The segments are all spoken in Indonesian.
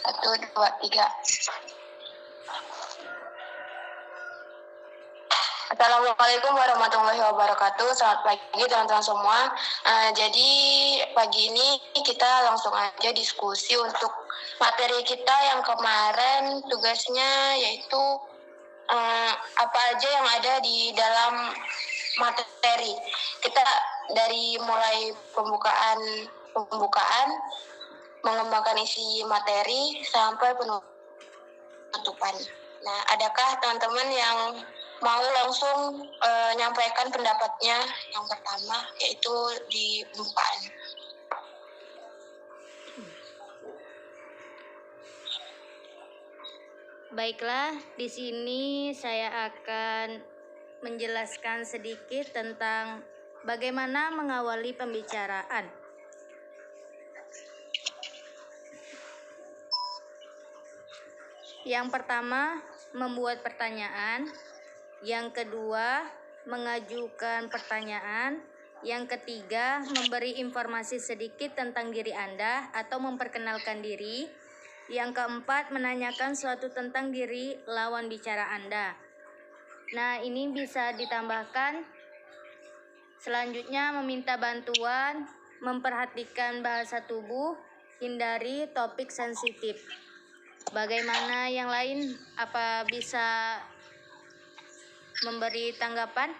1, 2, 3. Assalamualaikum warahmatullahi wabarakatuh. Selamat pagi teman-teman semua. Jadi pagi ini kita langsung aja diskusi untuk materi kita yang kemarin tugasnya yaitu apa aja yang ada di dalam materi. Kita dari mulai pembukaan mengembangkan isi materi sampai penutupan. Nah, adakah teman-teman yang mau langsung nyampaikan pendapatnya? Yang pertama yaitu di pembukaan. Baiklah, di sini saya akan menjelaskan sedikit tentang bagaimana mengawali pembicaraan. Yang pertama, membuat pertanyaan. Yang kedua, mengajukan pertanyaan. Yang ketiga, memberi informasi sedikit tentang diri Anda atau memperkenalkan diri. Yang keempat, menanyakan suatu tentang diri lawan bicara Anda. Nah, ini bisa ditambahkan. Selanjutnya, meminta bantuan, memperhatikan bahasa tubuh, hindari topik sensitif. Bagaimana yang lain? Apa bisa memberi tanggapan?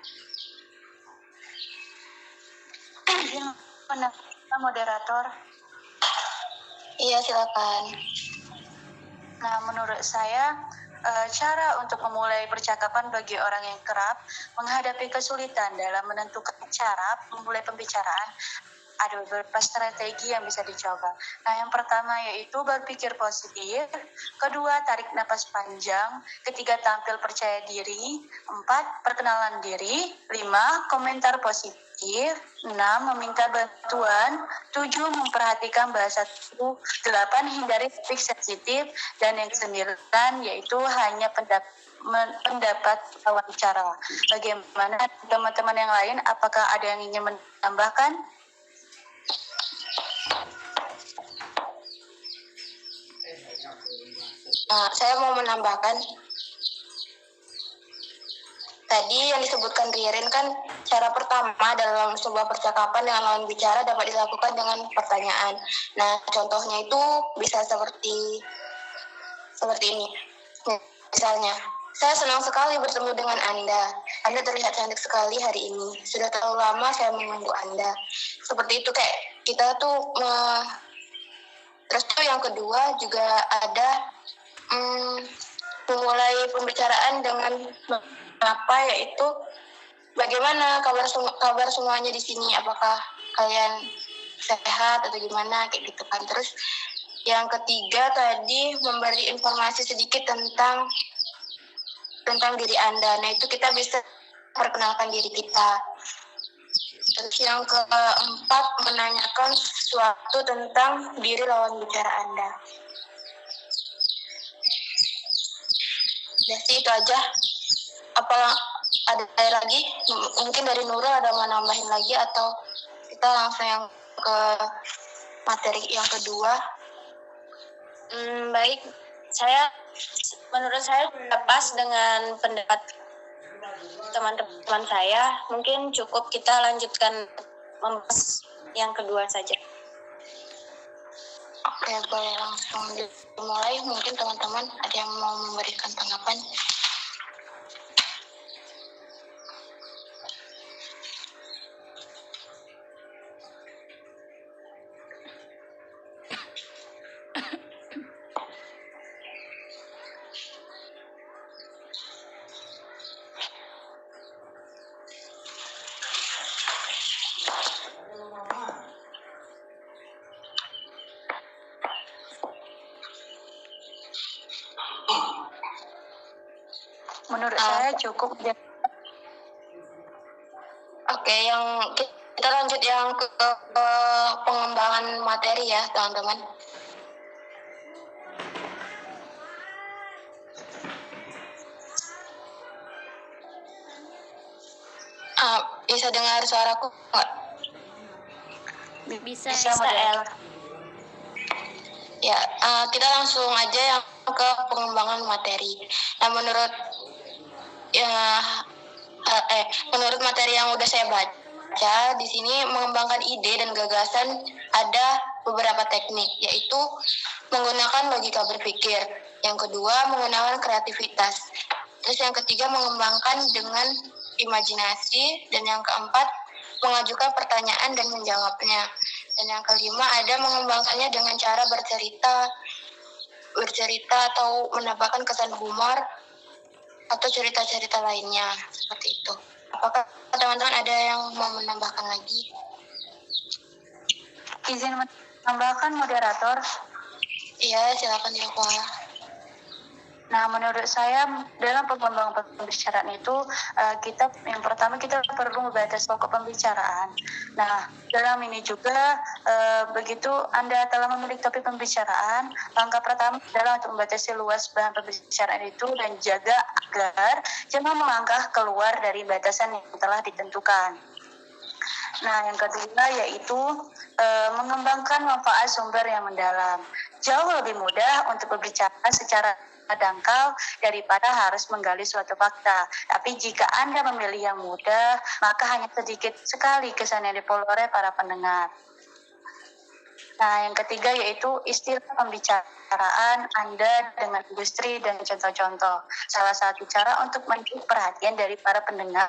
Moderator. Iya, silakan. Nah, menurut saya cara untuk memulai percakapan bagi orang yang kerap menghadapi kesulitan dalam menentukan cara memulai pembicaraan, ada beberapa strategi yang bisa dicoba. Nah, yang pertama yaitu berpikir positif, kedua tarik napas panjang, ketiga tampil percaya diri, 4 perkenalan diri, 5 komentar positif, 6 meminta bantuan, 7 memperhatikan bahasa tubuh, 8 hindari topik sensitif, dan yang 9 yaitu hanya pendapat lawan bicara. Bagaimana teman-teman yang lain? Apakah ada yang ingin menambahkan? Saya mau menambahkan, tadi yang disebutkan Ririn kan cara pertama dalam sebuah percakapan dengan lawan bicara dapat dilakukan dengan pertanyaan. Nah, contohnya itu bisa seperti ini. Misalnya, saya senang sekali bertemu dengan Anda. Anda terlihat cantik sekali hari ini. Sudah terlalu lama saya menunggu Anda. Seperti itu, kayak kita tuh terus tuh yang kedua juga ada memulai pembicaraan dengan apa, yaitu bagaimana kabar semuanya di sini, apakah kalian sehat atau gimana, kayak gitu kan. Terus yang ketiga tadi memberi informasi sedikit tentang diri Anda. Nah, itu kita bisa perkenalkan diri kita. Terus yang keempat, menanyakan sesuatu tentang diri lawan bicara Anda. Udah sih, itu aja. Apa ada lagi? Mungkin dari Nurul ada mau nambahin lagi, atau kita langsung yang ke materi yang kedua? Baik, menurut saya sudah pas dengan pendapat teman-teman saya. Mungkin cukup kita lanjutkan membahas yang kedua saja. Oke, boleh langsung dimulai. Mungkin teman-teman ada yang mau memberikan tanggapan. Menurut saya cukup. Oke, yang kita lanjut yang ke pengembangan materi ya, teman-teman. Bisa dengar suaraku nggak? Bisa, El. Ya, kita langsung aja yang ke pengembangan materi. Nah, menurut materi yang udah saya baca, di sini mengembangkan ide dan gagasan ada beberapa teknik, yaitu menggunakan logika berpikir. Yang kedua, menggunakan kreativitas. Terus yang ketiga, mengembangkan dengan imajinasi. Dan yang keempat, mengajukan pertanyaan dan menjawabnya. Dan yang kelima, ada mengembangkannya dengan cara bercerita atau menambahkan kesan humor atau cerita-cerita lainnya, seperti itu. Apakah teman-teman ada yang mau menambahkan lagi? Izin menambahkan moderator. Iya, silakan Yoko. Nah, menurut saya dalam pengembangan pembicaraan itu yang pertama kita perlu membatasi pokok pembicaraan. Nah, dalam ini juga begitu Anda telah memiliki topik pembicaraan, langkah pertama adalah untuk membatasi luas bahan pembicaraan itu dan jaga agar jangan melangkah keluar dari batasan yang telah ditentukan. Nah, yang kedua yaitu mengembangkan manfaat sumber yang mendalam. Jauh lebih mudah untuk berbicara secara dangkal daripada harus menggali suatu fakta. Tapi jika Anda memilih yang mudah, maka hanya sedikit sekali kesan yang diperoleh para pendengar. Nah, yang ketiga yaitu istilah pembicaraan Anda dengan industri dan contoh-contoh. Salah satu cara untuk menarik perhatian dari para pendengar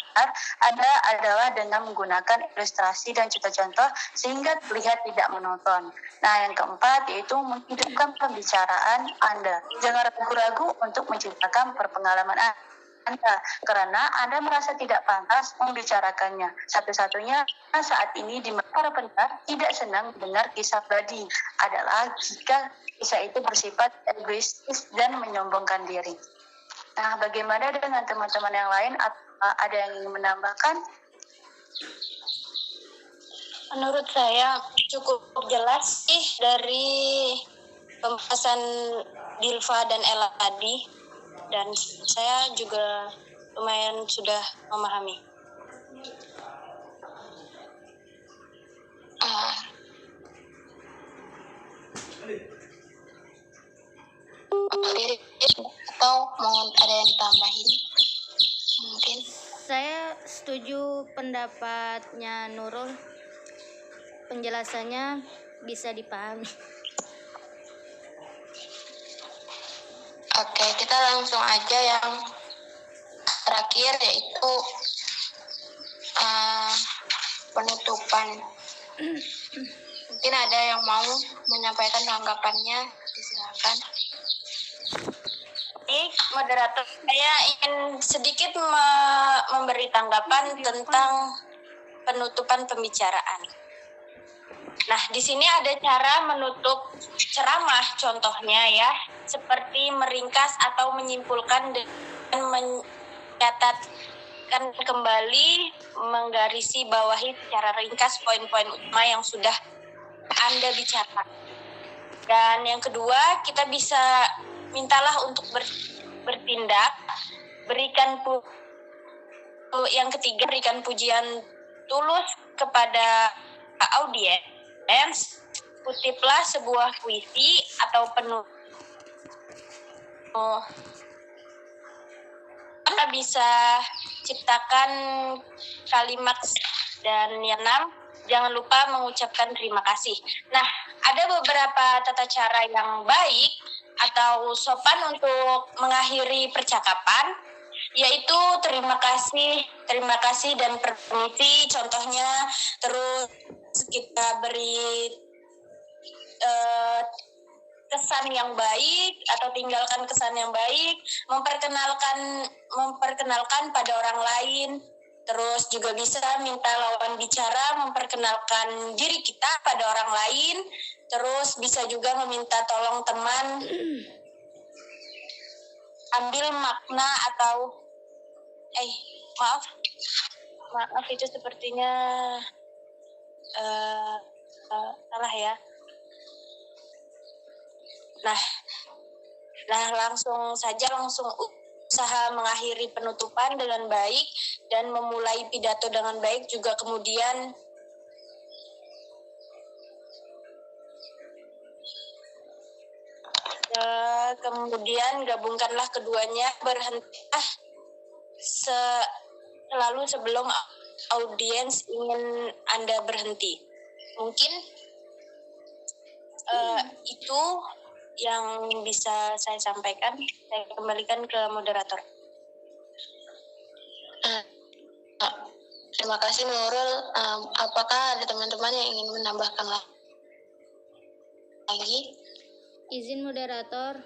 Anda adalah dengan menggunakan ilustrasi dan contoh-contoh sehingga terlihat tidak monoton. Nah, yang keempat yaitu menghidupkan pembicaraan Anda. Jangan ragu-ragu untuk menceritakan perpengalaman Anda karena Anda merasa tidak pantas membicarakannya. Satu-satunya saat ini di mana para pendengar tidak senang mendengar kisah pribadi adalah jika kisah itu bersifat egoistis dan menyombongkan diri. Nah, bagaimana dengan teman-teman yang lain? Ada yang ingin menambahkan? Menurut saya cukup jelas sih dari pembahasan Dilva dan Ella tadi, dan saya juga lumayan sudah memahami. Atau mau ada yang ditambahin? Mungkin. Saya setuju pendapatnya Nurul. Penjelasannya bisa dipahami. Oke, kita langsung aja yang terakhir yaitu penutupan. Mungkin ada yang mau menyampaikan tanggapannya, silakan. Moderator, saya ingin sedikit memberi tanggapan tentang penutupan pembicaraan. Nah, di sini ada cara menutup ceramah, contohnya ya, seperti meringkas atau menyimpulkan dan mencatatkan kembali, menggarisi bawahi secara ringkas poin-poin utama yang sudah Anda bicarakan. Dan yang kedua, kita bisa mintalah untuk bertindak, yang ketiga, berikan pujian tulus kepada audiens, kutiplah sebuah puisi atau Anda bisa ciptakan kalimat. Dan yang 6, jangan lupa mengucapkan terima kasih. Nah, ada beberapa tata cara yang baik atau sopan untuk mengakhiri percakapan, yaitu terima kasih dan permisi, contohnya. Terus kita beri kesan yang baik atau tinggalkan kesan yang baik, memperkenalkan pada orang lain. Terus juga bisa minta lawan bicara memperkenalkan diri kita pada orang lain. Terus bisa juga meminta tolong teman ambil makna atau maaf itu sepertinya salah ya. Nah, langsung usaha mengakhiri penutupan dengan baik dan memulai pidato dengan baik juga kemudian Kemudian gabungkanlah keduanya, berhentilah selalu sebelum audiens ingin Anda berhenti. Mungkin itu yang bisa saya sampaikan. Saya kembalikan ke moderator. Terima kasih Nurul. Apakah ada teman-teman yang ingin menambahkan lagi? Izin moderator.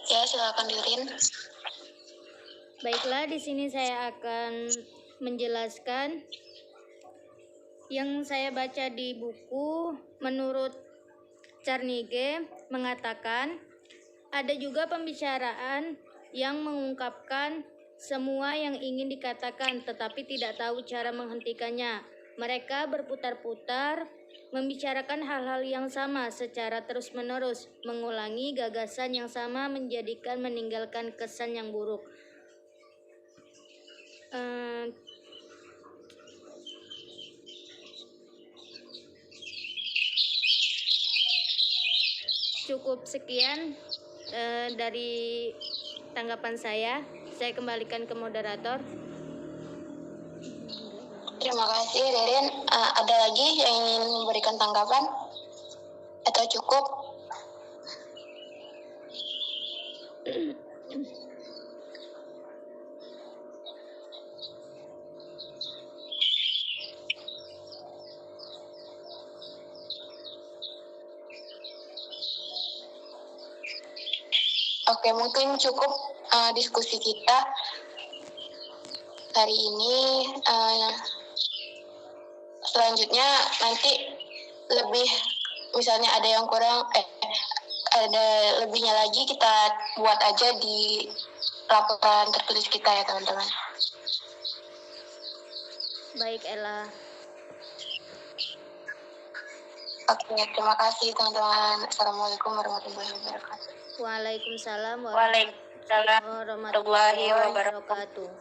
Ya, silakan Dirin. Baiklah, di sini saya akan menjelaskan yang saya baca di buku. Menurut Carnegie mengatakan ada juga pembicaraan yang mengungkapkan semua yang ingin dikatakan tetapi tidak tahu cara menghentikannya. Mereka berputar-putar membicarakan hal-hal yang sama secara terus-menerus, mengulangi gagasan yang sama meninggalkan kesan yang buruk. Cukup sekian dari tanggapan saya. Saya kembalikan ke moderator. Terima kasih Dirin. Ada lagi yang ingin memberikan tanggapan? Atau cukup? Oke, mungkin cukup diskusi kita hari ini. Selanjutnya nanti lebih, misalnya ada yang kurang, ada lebihnya lagi, kita buat aja di laporan tertulis kita ya teman-teman. Baik Ella. Oke, terima kasih teman-teman. Assalamualaikum warahmatullahi wabarakatuh. Waalaikumsalam Waalaikumsalam warahmatullahi wabarakatuh.